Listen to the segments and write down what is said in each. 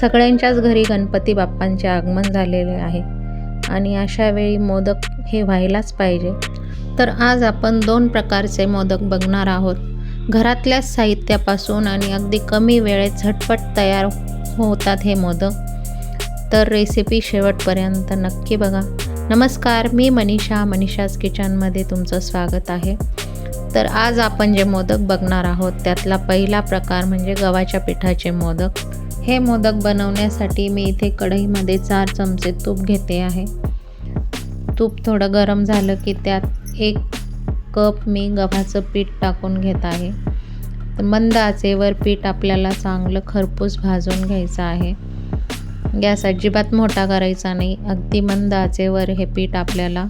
सगळ्यांच्याच घरी गणपती बाप्पांचे आगमन झालेले आहे आणि अशा वेळी मोदक हे व्हायलाच पाहिजे. तर आज आपण 2 प्रकारचे मोदक बघणार आहोत. घरातल्याच साहित्यापासून आणि अगदी कमी वेळेत झटपट तयार होतात हे मोदक. तर रेसिपी शेवटपर्यंत नक्की बघा. नमस्कार, मी मनीषाज किचनमध्ये तुमचं स्वागत आहे. तर आज आपण जे मोदक बघणार आहोत त्यातला पहिला प्रकार म्हणजे गव्हाच्या पिठाचे मोदक. हे मोदक बनवण्यासाठी मी इथे कढईमध्ये 4 चमचे तूप घेते आहे. तूप थोडं गरम झालं की त्यात 1 कप मी गव्हाचं पीठ टाकून घेत आहे. तर मंद आचेवर पीठ आपल्याला चांगलं खरपूस भाजून घ्यायचं आहे. गॅस अजिबात मोठा करायचा नाही. अगदी मंद आचेवर हे पीठ आपल्याला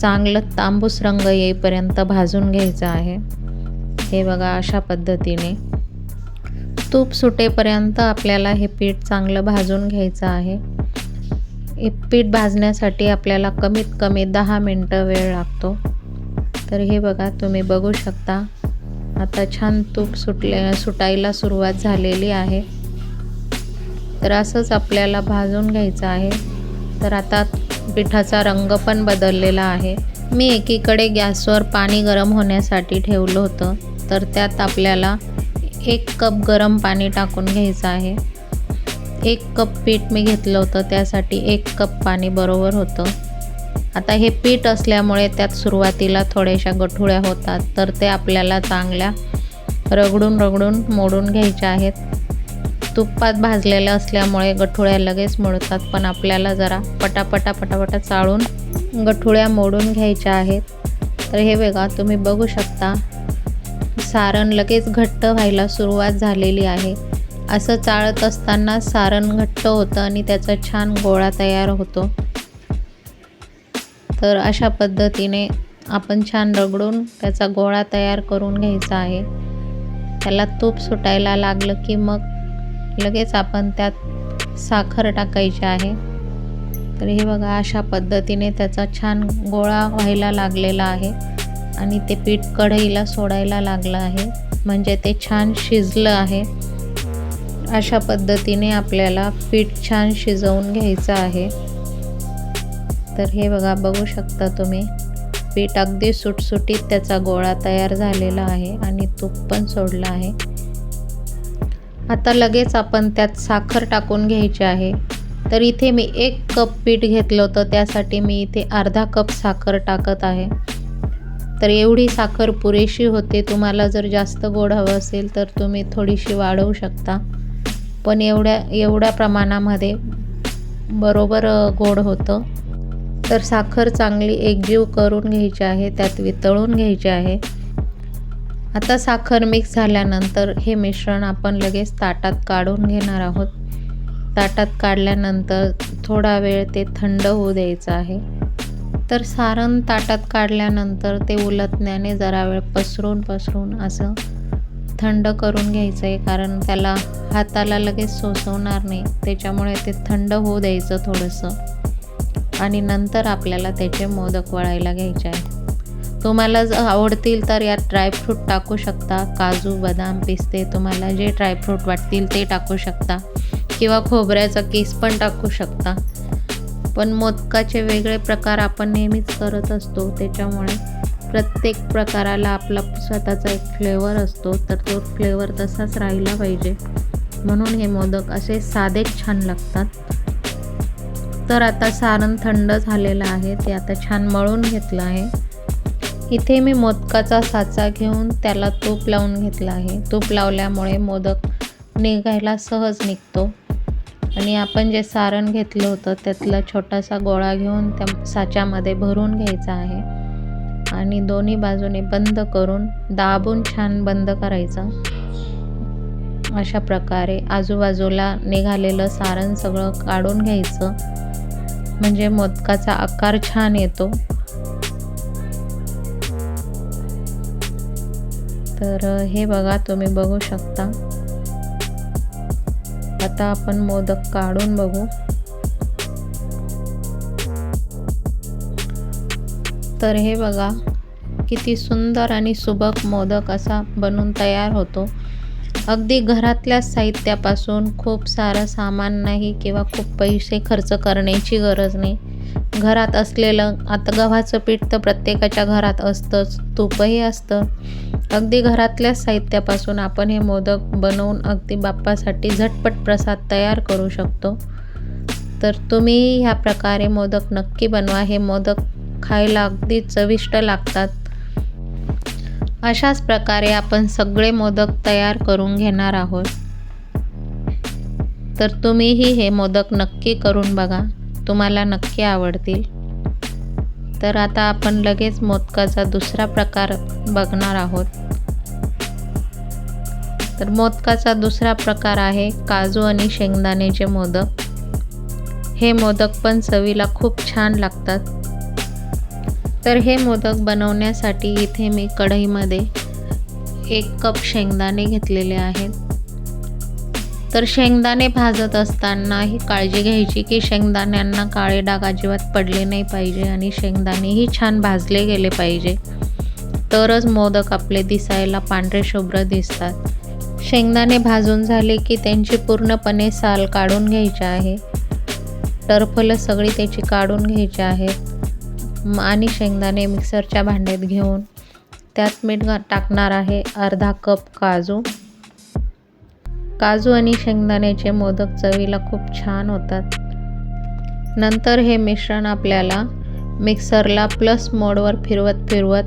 चांगलं तांबूस रंग येईपर्यंत भाजून घ्यायचं आहे. हे बघा, अशा पद्धतीने तूप सुटेपर्यंत आपल्याला हे पीठ चांगलं भाजून घ्यायचं आहे. हे पीठ भाजण्यासाठी आपल्याला कमीत कमी 10 मिनटं वेळ लागतो. तर हे बघा, तुम्ही बघू शकता आता छान तूप सुटायला सुरुवात झालेली आहे. तर असंच आपल्याला भाजून घ्यायचं आहे. तर आता पिठाचा रंग पण बदललेला आहे. मी एकीकडे गॅसवर पाणी गरम होण्यासाठी ठेवलं होतं. तर त्यात आपल्याला 1 कप गरम पाणी टाकून घ्यायचं आहे. 1 कप पीठ मी घेतलं होतं, त्यासाठी 1 कप पाणी बरोबर होतं. आता हे पीठ असल्यामुळे त्यात सुरुवातीला थोड्याशा गठुळ्या होतात. तर ते आपल्याला चांगल्या रगडून मोडून घ्यायच्या आहेत. तुपात भाजलेलं असल्यामुळे गठुळ्या लगेच मोडतात, पण आपल्याला जरा पटापटा चाळून गठुळ्या मोडून घ्यायच्या आहेत. तर हे बघा, तुम्ही बघू शकता सारण लगेच घट्ट व्हायला सुरुवात झालेली आहे. असं चाळत असताना सारण घट्ट होतं आणि त्याचा छान गोळा तयार होतो. तर अशा पद्धतीने आपण छान रगडून त्याचा गोळा तयार करून घ्यायचा आहे. त्याला तूप सुटायला लागलं की मग लगेच आपण त्यात साखर टाकायची आहे. तर हे बघा, अशा पद्धतीने त्याचा छान गोळा व्हायला लागलेला आहे आणि ते पीठ कढईला सोडायला लागलं आहे, म्हणजे ते छान शिजलं आहे. अशा पद्धतीने आपल्याला पीठ छान शिजवून घ्यायचं आहे. तर हे बघा, बघू शकता तुम्ही पीठ अगदी सुटसुटीत त्याचा गोळा तयार झालेला आहे आणि तूप पण सोडलं आहे. आता लगेच आपण त्यात साखर टाकून घ्यायची आहे. तर इथे मी 1 कप पीठ घेतलं होतं, त्यासाठी मी इथे अर्धा कप साखर टाकत आहे. तर एवढी साखर पुरेशी होते. तुम्हाला जर जास्त गोड हवं असेल तर तुम्ही थोडीशी वाढवू शकता, पण एवढ्या प्रमाणामध्ये बरोबर गोड होतं. तर साखर चांगली एकजीव करून घ्यायची आहे, त्यात वितळून घ्यायची आहे. आता साखर मिक्स झाल्यानंतर हे मिश्रण आपण लगेच ताटात काढून घेणार आहोत. ताटात काढल्यानंतर थोडा वेळ ते थंड होऊ द्यायचं आहे. तर सारण ताटात काढल्यानंतर ते उलटण्याने जरा वेळ पसरून असं थंड करून घ्यायचं आहे, कारण त्याला हाताला लगेच सोसवणार नाही. त्याच्यामुळे ते थंड होऊ द्यायचं थोडंसं आणि नंतर आपल्याला त्याचे मोदक वळायला घ्यायचे आहे. तुम्हाला जर आवडतील तर यात ड्रायफ्रूट टाकू शकता. काजू, बदाम, पिस्ते, तुम्हाला जे ड्रायफ्रूट वाटतील ते टाकू शकता किंवा खोबऱ्याचा किस पण टाकू शकता. पण मोदकाचे वेगळे प्रकार आपण नेहमीच करत असतो, त्याच्यामुळे प्रत्येक प्रकाराला आपला स्वतःचा एक फ्लेवर असतो. तर तो फ्लेवर तसाच राहिला पाहिजे, म्हणून हे मोदक असे साधेच छान लागतात. तर आता सारण थंड झालेलं आहे, ते आता छान मळून घेतलं आहे. इथे मी मोदकाचा साचा घेऊन त्याला तूप लावून घेतलं आहे. तूप लावल्यामुळे मोदक निघायला सहज निघतो. आणि आपण जे सारण घेतलं होतं त्यातला छोटासा गोळा घेऊन त्या साच्यामध्ये भरून घ्यायचा आहे आणि दोन्ही बाजूने बंद करून दाबून छान बंद करायचं. अशा प्रकारे आजूबाजूला निघालेलं सारण सगळं काढून घ्यायचं, म्हणजे मोदकाचा आकार छान येतो. तर हे बघा, तुम्ही बघू शकता. आता आपण मोदक काढून बघू. तर हे बघा, किती सुंदर आणि सुबक मोदक असा बनून तयार होतो. अगदी घरातल्या साहित्यापासून खूप सारं सामान नाही किंवा खूप पैसे खर्च करण्याची गरज नाही. घरात असलेलं आता गव्हाचं पीठ तर प्रत्येकाच्या घरात असतंच, तूपही असतं. अगदी घरातल्या साहित्यापासून आपण हे मोदक बनवून अगदी बाप्पासाठी झटपट प्रसाद तयार करू शकतो. तर तुम्ही ह्या प्रकारे मोदक नक्की बनवा. हे मोदक खायला अगदी चविष्ट लागतात. अशाच प्रकारे आपण सगळे मोदक तयार करून घेणार आहोत. तर तुम्हीही हे मोदक नक्की करून बघा, तुम्हाला नक्की आवडतील. तर आता आपण लगेच मोदकाचा दुसरा प्रकार बघणार आहोत. तर मोदकाचा दुसरा प्रकार आहे काजू आणि शेंगदाण्याचे मोदक. हे मोदक पण चवीला खूप छान लागतात. तर हे मोदक बनवण्यासाठी इथे मी कढईमध्ये 1 कप शेंगदाणे घेतलेले आहेत. तर शेंगदाणे भाजत असताना ही काळजी घ्यायची की शेंगदाण्यांना काळे डाग अजिबात पडले नाही पाहिजे आणि शेंगदाणेही छान भाजले गेले पाहिजे, तरच मोदक आपले दिसायला पांढरे शुभ्र दिसतात. शेंगदाणे भाजून झाले की त्यांची पूर्णपणे साल काढून घ्यायची आहे. टरफलं सगळी त्याची काढून घ्यायची आहेत आणि शेंगदाणे मिक्सरच्या भांड्यात घेऊन त्यात मीठ टाकणार आहे. अर्धा कप काजू आणि शेंगदाण्याचे मोदक चवीला खूप छान होतात. नंतर हे मिश्रण आपल्याला मिक्सरला प्लस मोडवर फिरवत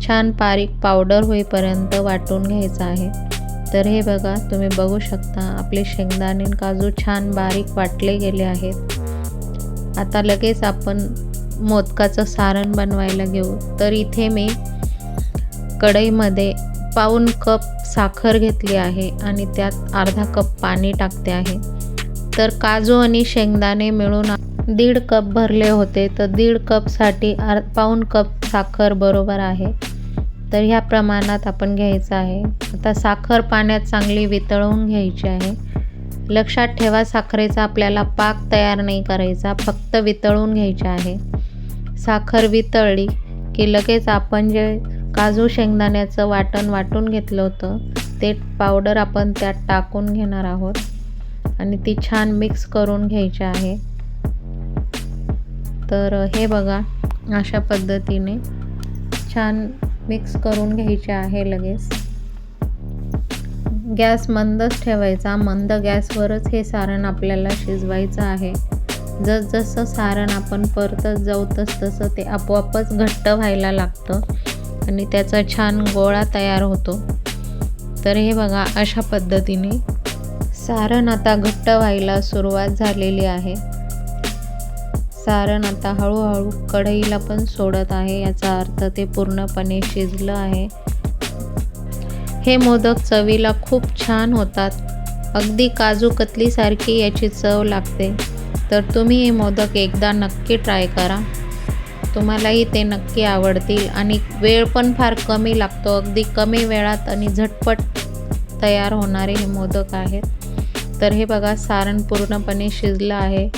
छान बारीक पावडर होईपर्यंत वाटून घ्यायचं आहे. तर हे बघा, तुम्ही बघू शकता आपले शेंगदाणे आणि काजू छान बारीक वाटले गेले आहेत. आता लगेच आपण मोदकाचं सारण बनवायला घेऊ. तर इथे मी कढईमध्ये पाऊण कप साखर घेतली आहे आणि त्यात अर्धा कप पाणी टाकते आहे. तर काजू आणि शेंगदाणे मिळून 1.5 कप भरले होते, तर 1.5 कपसाठी पाऊण कप साखर बरोबर आहे. तर ह्या प्रमाणात आपण घ्यायचं आहे. आता साखर पाण्यात चांगली वितळवून घ्यायची आहे. लक्षात ठेवा, साखरेचा आपल्याला पाक तयार नाही करायचा, फक्त वितळून घ्यायचे आहे. साखर वितळली की लगेच आपण जे काजू शेंगदाण्याचं वाटून घेतलं होतं ते पावडर आपण त्यात टाकून घेणार आहोत आणि ती छान मिक्स करून घ्यायची आहे. तर हे बघा, अशा पद्धतीने छान मिक्स करून घ्यायचे आहे. लगेच गॅस मंदच ठेवायचा. मंद गॅसवरच हे सारण आपल्याला शिजवायचं आहे. जसं सारण आपण परतत जाऊ तसं ते आपोआपच घट्ट व्हायला लागतं आणि त्याचा छान गोळा तयार होतो. तर हे बघा, अशा पद्धतीने सारण आता घट्ट व्हायला सुरुवात झालेली आहे. सारण आता हळूहळू कढईला पण सोडत आहे, याचा अर्थ ते पूर्णपणे शिजलं आहे. हे मोदक चवीला खूप छान होतात. अगदी काजू कतलीसारखी याची चव लागते. तर तुम्ही हे मोदक एकदा नक्की ट्राय करा, तुम्हालाही ते नक्की आवडतील. आणि वेळ पण फार कमी लागतो, अगदी कमी वेळात आणि झटपट तयार होणारे हे मोदक आहेत. तर हे बघा, सारण पूर्णपणे शिजलं आहे.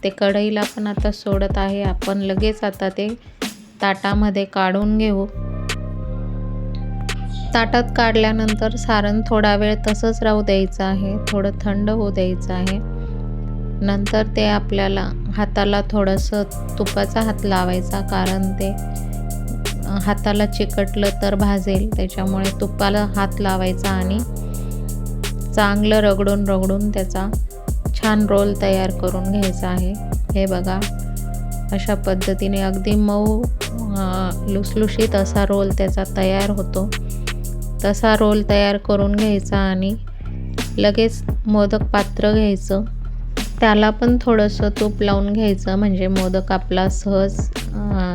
ते कढईला पण आता सोडत आहे. आपण लगेच आता ते ताटामध्ये काढून घेऊ. ताटात काढल्यानंतर सारण थोडा वेळ तसंच राहू द्यायचं आहे, थोडं थंड होऊ द्यायचं आहे. नंतर ते आपल्याला हाताला थोडंसं तुपाचा हात लावायचा, कारण ते हाताला चिकटलं तर भाजेल, त्याच्यामुळे तुपाला हात लावायचा आणि चांगलं रगडून त्याचा छान रोल तयार करून घ्यायचा आहे. हे बघा, अशा पद्धतीने अगदी मऊ लुसलुशीत असा रोल त्याचा तयार होतो. तसा रोल तयार करून घ्यायचा आणि लगेच मोदक पात्र घ्यायचं, त्याला पण थोडंसं तूप लावून घ्यायचं, म्हणजे मोदक आपला सहज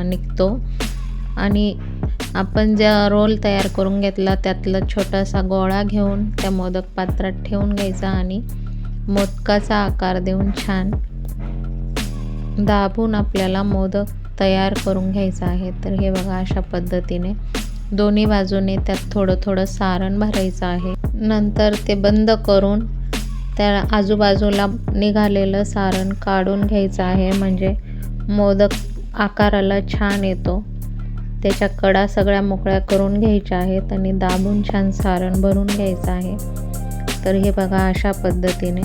निघतो. आणि आपण ज्या रोल तयार करून घेतला त्यातला छोटासा गोळा घेऊन त्या मोदक पात्रात ठेवून घ्यायचा आणि मोदकाचा आकार देऊन छान दाबून आपल्याला मोदक तयार करून घ्यायचा आहे. तर हे बघा, अशा पद्धतीने दोन्ही बाजूने त्यात थोडं सारण भरायचं आहे. नंतर ते बंद करून त्या आजूबाजूला निघालेलं सारण काढून घ्यायचं आहे, म्हणजे मोदक आकाराला छान येतो. त्याच्या कडा सगळ्या मोकळ्या करून घ्यायच्या आहेत आणि दाबून छान सारण भरून घ्यायचं आहे. तर हे बघा अशा पद्धतीने.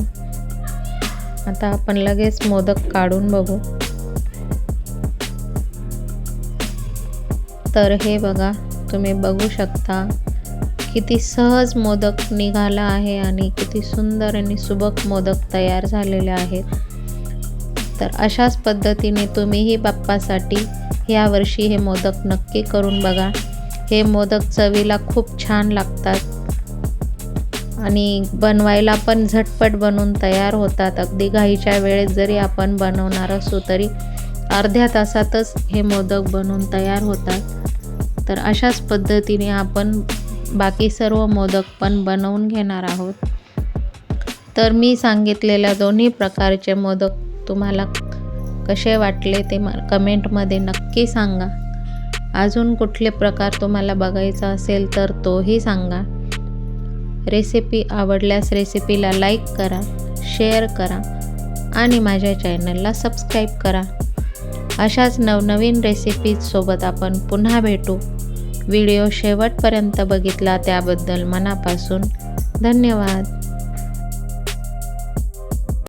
आता आपण लगेच मोदक काढून बघू. तर हे बघा, तुम्ही बघू शकता किती सहज मोदक निघाला आहे आणि किती सुंदर आणि सुबक मोदक तयार झालेले आहेत. तर अशाच पद्धतीने तुम्हीही बाप्पासाठी यावर्षी हे मोदक नक्की करून बघा. हे मोदक चवीला खूप छान लागतात आणि बनवायला पण झटपट बनून तयार होतात. अगदी घाईच्या वेळेत जरी आपण बनवणार असू तरी अर्ध्या तासातच हे मोदक बनून तयार होतात. तर अशाच पद्धतीने आपण बाकी सर्व मोदक पण बनवून घेणार आहोत. तर मी सांगितलेल्या दोन्ही प्रकारचे मोदक तुम्हाला कसे वाटले ते कमेंटमध्ये नक्की सांगा. अजून कुठले प्रकार तुम्हाला बघायचा असेल तर तोही सांगा. रेसिपी आवडल्यास रेसिपीला लाईक करा, शेअर करा आणि माझ्या चॅनलला सबस्क्राईब करा. अशाच नवनवीन रेसिपीजसोबत आपण पुन्हा भेटू. व्हिडिओ शेवटपर्यंत बघितला त्याबद्दल मनापासून धन्यवाद.